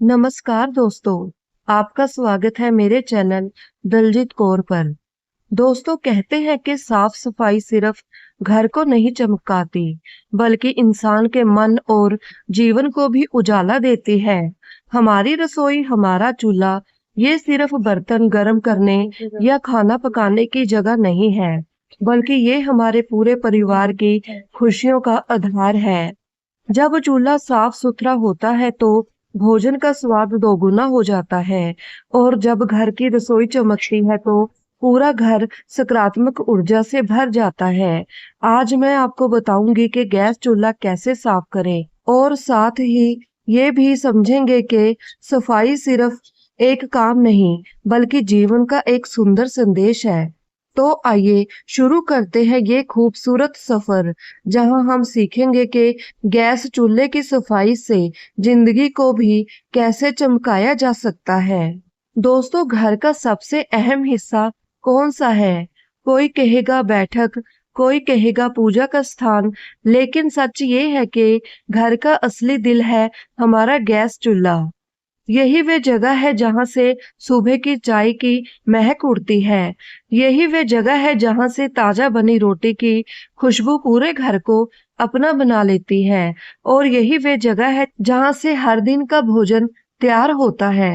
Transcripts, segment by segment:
नमस्कार दोस्तों, आपका स्वागत है मेरे चैनल दलजीत कौर पर। दोस्तों कहते हैं कि साफ सफाई सिर्फ घर को नहीं चमकाती, बल्कि इंसान के मन और जीवन को भी उजाला देती है। हमारी रसोई, हमारा चूल्हा, ये सिर्फ बर्तन गर्म करने या खाना पकाने की जगह नहीं है, बल्कि ये हमारे पूरे परिवार की खुशियों का आधार है। जब चूल्हा साफ सुथरा होता है तो भोजन का स्वाद दोगुना हो जाता है, और जब घर की रसोई चमकती है तो पूरा घर सकारात्मक ऊर्जा से भर जाता है। आज मैं आपको बताऊंगी कि गैस चूल्हा कैसे साफ करें, और साथ ही ये भी समझेंगे कि सफाई सिर्फ एक काम नहीं, बल्कि जीवन का एक सुंदर संदेश है। तो आइए शुरू करते हैं ये खूबसूरत सफर, जहां हम सीखेंगे कि गैस चूल्हे की सफाई से जिंदगी को भी कैसे चमकाया जा सकता है। दोस्तों, घर का सबसे अहम हिस्सा कौन सा है? कोई कहेगा बैठक, कोई कहेगा पूजा का स्थान, लेकिन सच ये है कि घर का असली दिल है हमारा गैस चूल्हा। यही वे जगह है जहां से सुबह की चाय की महक उड़ती है। यही वे जगह है जहां से ताजा बनी रोटी की खुशबू पूरे घर को अपना बना लेती है। और यही वे जगह है जहां से हर दिन का भोजन तैयार होता है।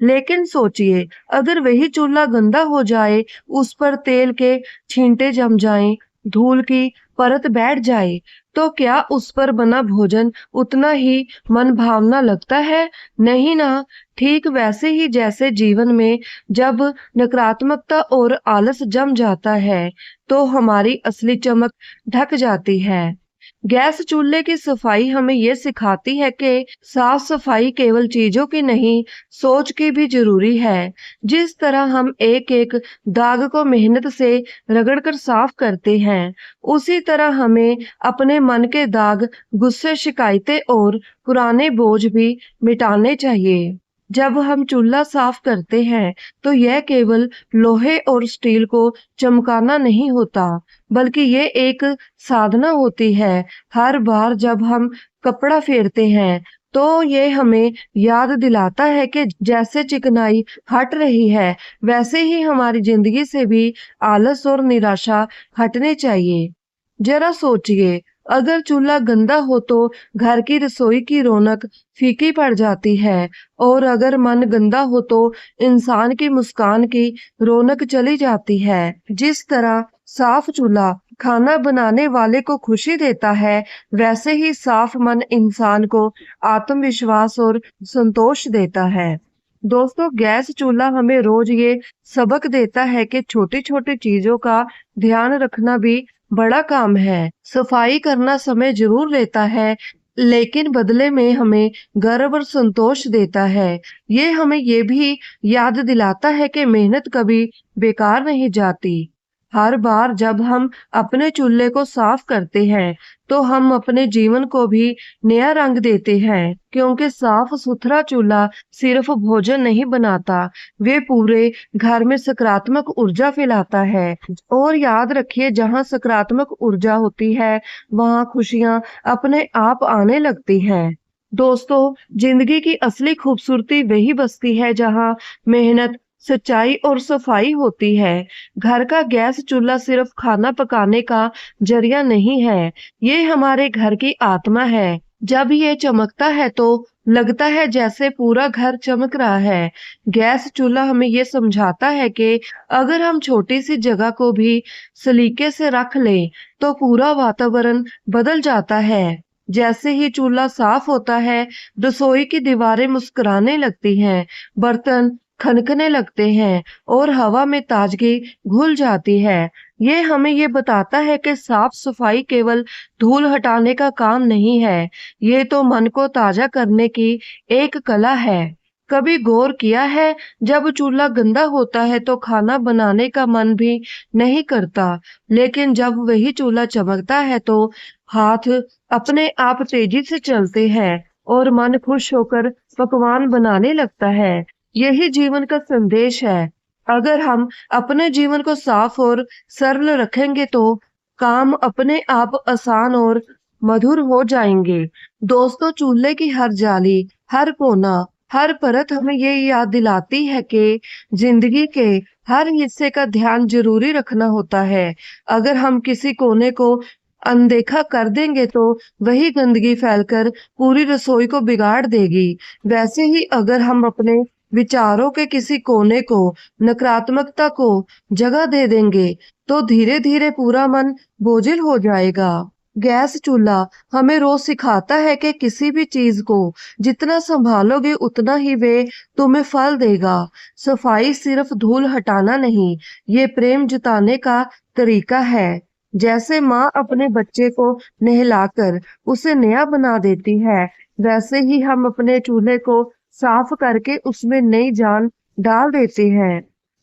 लेकिन सोचिए, अगर वही चूल्हा गंदा हो जाए, उस पर तेल के छींटे जम जाएं, धूल की परत बैठ जाए, तो क्या उस पर बना भोजन उतना ही मन भावना लगता है? नहीं ना। ठीक वैसे ही जैसे जीवन में जब नकारात्मकता और आलस जम जाता है, तो हमारी असली चमक ढक जाती है। गैस चूल्हे की सफाई हमें ये सिखाती है कि साफ सफाई केवल चीजों की नहीं, सोच की भी जरूरी है। जिस तरह हम एक एक दाग को मेहनत से रगड़कर साफ करते हैं, उसी तरह हमें अपने मन के दाग, गुस्से, शिकायतें और पुराने बोझ भी मिटाने चाहिए। जब हम चूल्हा साफ करते हैं, तो यह केवल लोहे और स्टील को चमकाना नहीं होता, बल्कि ये एक साधना होती है। हर बार जब हम कपड़ा फेरते हैं, तो ये हमें याद दिलाता है कि जैसे चिकनाई हट रही है, वैसे ही हमारी जिंदगी से भी आलस और निराशा हटने चाहिए। जरा सोचिए, अगर चूल्हा गंदा हो तो घर की रसोई की रौनक फीकी पड़ जाती है, और अगर मन गंदा हो तो इंसान की मुस्कान की रौनक चली जाती है। जिस तरह साफ चूल्हा खाना बनाने वाले को खुशी देता है, वैसे ही साफ मन इंसान को आत्मविश्वास और संतोष देता है। दोस्तों, गैस चूल्हा हमें रोज ये सबक देता है कि छोटी छोटी चीजों का ध्यान रखना भी बड़ा काम है। सफाई करना समय जरूर लेता है, लेकिन बदले में हमें गर्व और संतोष देता है। ये हमें ये भी याद दिलाता है कि मेहनत कभी बेकार नहीं जाती। हर बार जब हम अपने चूल्हे को साफ करते हैं, तो हम अपने जीवन को भी नया रंग देते हैं, क्योंकि साफ सुथरा चूल्हा सिर्फ भोजन नहीं बनाता, वे पूरे घर में सकारात्मक ऊर्जा फैलाता है। और याद रखिए, जहाँ सकारात्मक ऊर्जा होती है, वहाँ खुशियाँ अपने आप आने लगती हैं। दोस्तों, जिंदगी की असली खूबसूरती वही बसती है जहाँ मेहनत, सच्चाई और सफाई होती है। घर का गैस चूल्हा सिर्फ खाना पकाने का जरिया नहीं है, ये हमारे घर की आत्मा है। जब ये चमकता है तो लगता है जैसे पूरा घर चमक रहा है। गैस चूल्हा हमें ये समझाता है कि अगर हम छोटी सी जगह को भी सलीके से रख लें, तो पूरा वातावरण बदल जाता है। जैसे ही चूल्हा साफ होता है, रसोई की दीवारें मुस्कुराने लगती हैं, बर्तन खनकने लगते हैं, और हवा में ताजगी घुल जाती है। ये हमें ये बताता है कि साफ सफाई केवल धूल हटाने का काम नहीं है, ये तो मन को ताजा करने की एक कला है। कभी गौर किया है, जब चूल्हा गंदा होता है तो खाना बनाने का मन भी नहीं करता, लेकिन जब वही चूल्हा चमकता है तो हाथ अपने आप तेजी से चलते हैं, और मन खुश होकर पकवान बनाने लगता है। यही जीवन का संदेश है। अगर हम अपने जीवन को साफ और सरल रखेंगे, तो काम अपने आप आसान और मधुर हो जाएंगे। दोस्तों, चूल्हे की हर जाली, हर कोना हर परत हमें ये याद दिलाती है कि जिंदगी के हर हिस्से का ध्यान जरूरी रखना होता है। अगर हम किसी कोने को अनदेखा कर देंगे तो वही गंदगी फैलकर पूरी रसोई को बिगाड़ देगी। वैसे ही अगर हम अपने विचारों के किसी कोने को, नकारात्मकता को जगह दे देंगे तो धीरे धीरे पूरा मन बोझिल हो जाएगा। गैस चूल्हा हमें रोज सिखाता है कि किसी भी चीज को जितना संभालोगे उतना ही वे तुम्हें फल देगा। सफाई सिर्फ धूल हटाना नहीं, ये प्रेम जताने का तरीका है। जैसे माँ अपने बच्चे को नहलाकर उसे नया बना देती है, वैसे ही हम अपने चूल्हे को साफ करके उसमें नई जान डाल देते हैं।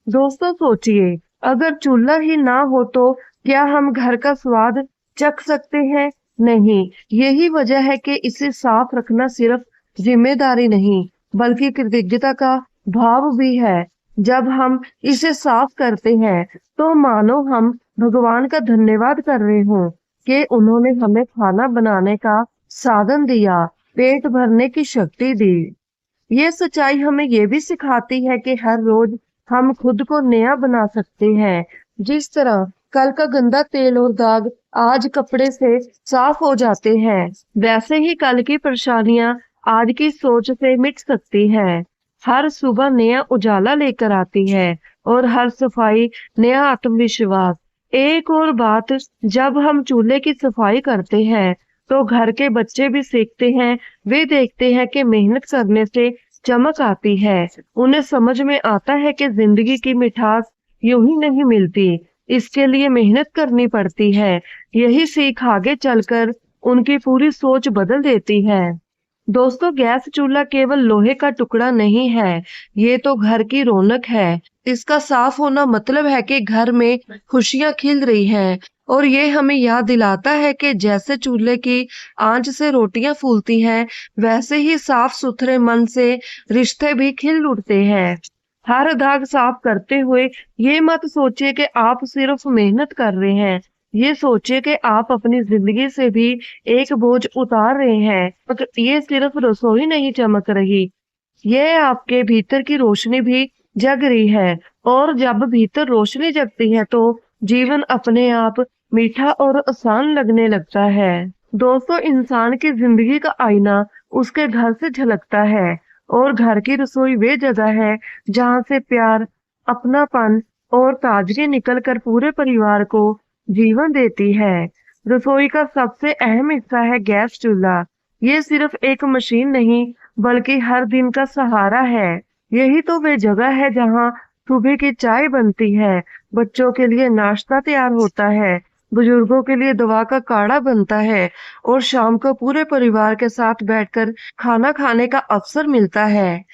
दोस्तों सोचिए, अगर चूल्हा ही ना हो तो क्या हम घर का स्वाद चख सकते हैं? नहीं। यही वजह है कि इसे साफ रखना सिर्फ जिम्मेदारी नहीं, बल्कि कृतज्ञता का भाव भी है। जब हम इसे साफ करते हैं तो मानो हम भगवान का धन्यवाद कर रहे हों कि उन्होंने हमें खाना बनाने का साधन दिया, पेट भरने की शक्ति दी। ये सच्चाई हमें ये भी सिखाती है कि हर रोज हम खुद को नया बना सकते हैं। जिस तरह कल का गंदा तेल और दाग आज कपड़े से साफ हो जाते हैं, वैसे ही कल की परेशानियां आज की सोच से मिट सकती हैं। हर सुबह नया उजाला लेकर आती है और हर सफाई नया आत्मविश्वास। एक और बात, जब हम चूल्हे की सफाई करते हैं तो घर के बच्चे भी सीखते हैं। वे देखते हैं कि मेहनत करने से चमक आती है। उन्हें समझ में आता है कि जिंदगी की मिठास यूं ही नहीं मिलती, इसके लिए मेहनत करनी पड़ती है। यही सीख आगे चलकर उनकी पूरी सोच बदल देती है। दोस्तों, गैस चूल्हा केवल लोहे का टुकड़ा नहीं है, ये तो घर की रौनक है। इसका साफ होना मतलब है कि घर में खुशियां खिल रही हैं और ये हमें याद दिलाता है कि जैसे चूल्हे की आंच से रोटियां फूलती हैं, वैसे ही साफ सुथरे मन से रिश्ते भी खिल उठते हैं। हर दाग साफ करते हुए ये मत सोचिए कि आप सिर्फ मेहनत कर रहे हैं, ये सोचिए कि आप अपनी जिंदगी से भी एक बोझ उतार रहे हैं। मगर ये सिर्फ रसोई नहीं चमक रही, ये आपके भीतर की रोशनी भी जग रही है। और जब भीतर रोशनी जगती है तो जीवन अपने आप मीठा और आसान लगने लगता है। दोस्तों, इंसान की जिंदगी का आईना उसके घर से झलकता है और घर की रसोई वे जगह है जहाँ से प्यार, अपनापन और ताजगी निकलकर पूरे परिवार को जीवन देती है। रसोई का सबसे अहम हिस्सा है गैस चूल्हा। ये सिर्फ एक मशीन नहीं, बल्कि हर दिन का सहारा है। यही तो वे जगह है जहाँ सुबह की चाय बनती है, बच्चों के लिए नाश्ता तैयार होता है, बुजुर्गों के लिए दवा का काढ़ा बनता है और शाम को पूरे परिवार के साथ बैठकर खाना खाने का अवसर मिलता है।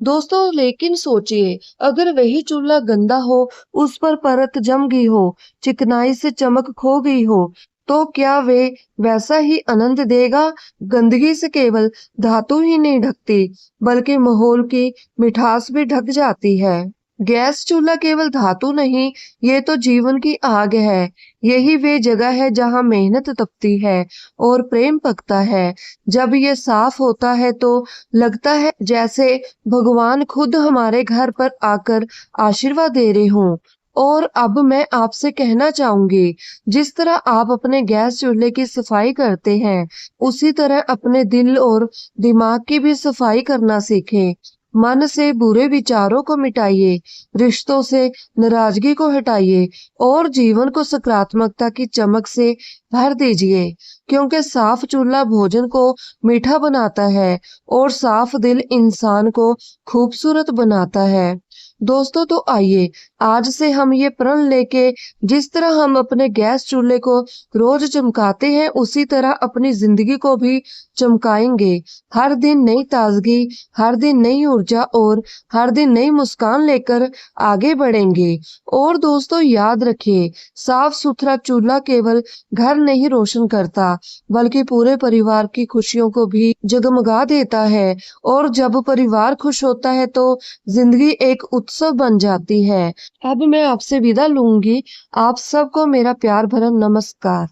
दोस्तों, लेकिन सोचिए, अगर वही चूल्हा गंदा हो, उस पर परत जम गई हो, चिकनाई से चमक खो गई हो, तो क्या वे वैसा ही आनंद देगा? गंदगी से केवल धातु ही नहीं ढकती, बल्कि माहौल की मिठास भी ढक जाती है। गैस चूल्हा केवल धातु नहीं, ये तो जीवन की आग है। यही वे जगह है जहाँ मेहनत तपती है और प्रेम पकता है। जब ये साफ होता है तो लगता है जैसे भगवान खुद हमारे घर पर आकर आशीर्वाद दे रहे हों। और अब मैं आपसे कहना चाहूंगी, जिस तरह आप अपने गैस चूल्हे की सफाई करते हैं, उसी तरह अपने दिल और दिमाग की भी सफाई करना सीखें। मन से बुरे विचारों को मिटाइए, रिश्तों से नाराजगी को हटाइए और जीवन को सकारात्मकता की चमक से भर दीजिए। क्योंकि साफ चूल्हा भोजन को मीठा बनाता है और साफ दिल इंसान को खूबसूरत बनाता है। दोस्तों, तो आइए आज से हम ये प्रण लेके, जिस तरह हम अपने गैस चूल्हे को रोज चमकाते हैं, उसी तरह अपनी जिंदगी को भी चमकाएंगे। हर दिन नई ताजगी, हर दिन नई ऊर्जा और हर दिन नई मुस्कान लेकर आगे बढ़ेंगे। और दोस्तों, याद रखिए, साफ सुथरा चूल्हा केवल घर नहीं रोशन करता, बल्कि पूरे परिवार की खुशियों को भी जगमगा देता है। और जब परिवार खुश होता है तो जिंदगी एक उत्सव बन जाती है। अब मैं आपसे विदा लूंगी। आप सबको मेरा प्यार भरा नमस्कार।